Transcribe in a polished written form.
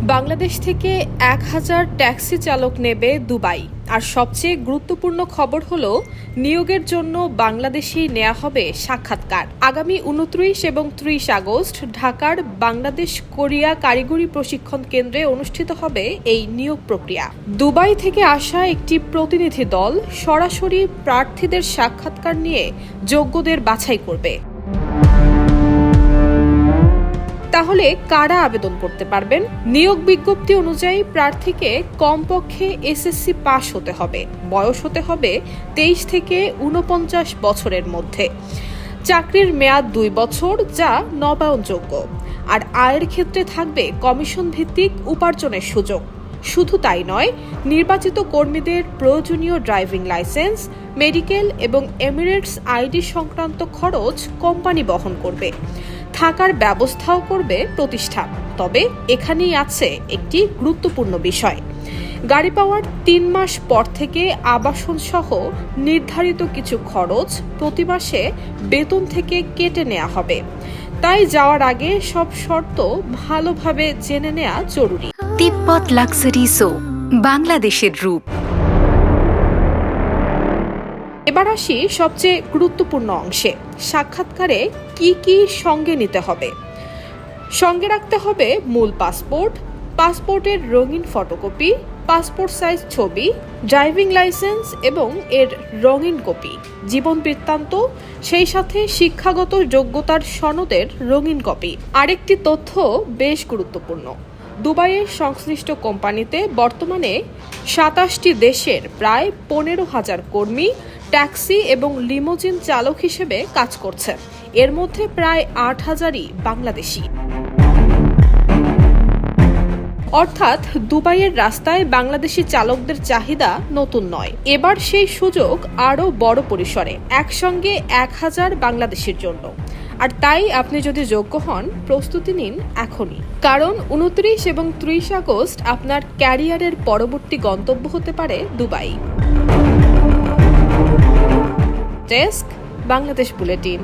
বাংলাদেশ থেকে ১,০০০ ট্যাক্সি চালক নেবে দুবাই। আর সবচেয়ে গুরুত্বপূর্ণ খবর হলো নিয়োগের জন্য বাংলাদেশেই নেওয়া হবে সাক্ষাৎকার। আগামী ২৯ এবং ৩০ আগস্ট ঢাকার বাংলাদেশ কোরিয়া কারিগরি প্রশিক্ষণ কেন্দ্রে অনুষ্ঠিত হবে এই নিয়োগ প্রক্রিয়া। দুবাই থেকে আসা একটি প্রতিনিধি দল সরাসরি প্রার্থীদের সাক্ষাৎকার নিয়ে যোগ্যদের বাছাই করবে। তাহলে কারা আবেদন করতে পারবেন? নিয়োগ বিজ্ঞপ্তি অনুযায়ী প্রার্থীকে কমপক্ষে এসএসসি পাস হতে হবে, বয়স হতে হবে ২৩ থেকে ৪৯ বছরের মধ্যে, চাকরির মেয়াদ ২ বছর যা নবায়নযোগ্য, আর আয়ের ক্ষেত্রে থাকবে কমিশন ভিত্তিক উপার্জনের সুযোগ। শুধু তাই নয়, নির্বাচিত কর্মীদের প্রয়োজনীয় ড্রাইভিং লাইসেন্স, মেডিকেল এবং এমিরেটস আইডি সংক্রান্ত খরচ কোম্পানি বহন করবে। থাকার ব্যবস্থাও করবে প্রতিষ্ঠান। তবে এখানেই আছে একটি গুরুত্বপূর্ণ বিষয়। গাড়ি পাওয়ার ৩ মাস পর থেকে আবাসন সহ নির্ধারিত কিছু খরচ প্রতি মাসে বেতন থেকে কেটে নেওয়া হবে। তাই যাওয়ার আগে সব শর্ত ভালোভাবে জেনে নেওয়া জরুরি। তিব্বত লাক্সারি সো, বাংলাদেশের রূপ। এবার আসি সবচেয়ে গুরুত্বপূর্ণ অংশে। সাক্ষাৎকারে কি কি সঙ্গে নিতে হবে? সঙ্গে রাখতে হবে মূল পাসপোর্ট, পাসপোর্টের রঙিন ফটোকপি, পাসপোর্ট সাইজ ছবি, ড্রাইভিং লাইসেন্স এবং এর রঙিন কপি, জীবন বৃত্তান্ত, সেই সাথে শিক্ষাগত যোগ্যতার সনদের রঙিন কপি। আরেকটি তথ্য বেশ গুরুত্বপূর্ণ। দুবাইয়ের সংশ্লিষ্ট কোম্পানিতে বর্তমানে ২৭টি দেশের প্রায় ১৫,০০০ কর্মী ট্যাক্সি এবং লিমোজিন চালক হিসেবে কাজ করছে। এর মধ্যে প্রায় ৮,০০০ই বাংলাদেশি। অর্থাৎ দুবাইয়ের রাস্তায় বাংলাদেশি চালকদের চাহিদা নতুন নয়। এবার সেই সুযোগ আরও বড় পরিসরে, একসঙ্গে ১,০০০ বাংলাদেশির জন্য। আর তাই আপনি যদি যোগ্য হন, প্রস্তুতি নিন এখনই। কারণ ২৯ এবং ৩০ আগস্ট আপনার ক্যারিয়ারের পরবর্তী গন্তব্য হতে পারে দুবাই। Desk, Bangladesh bulletin.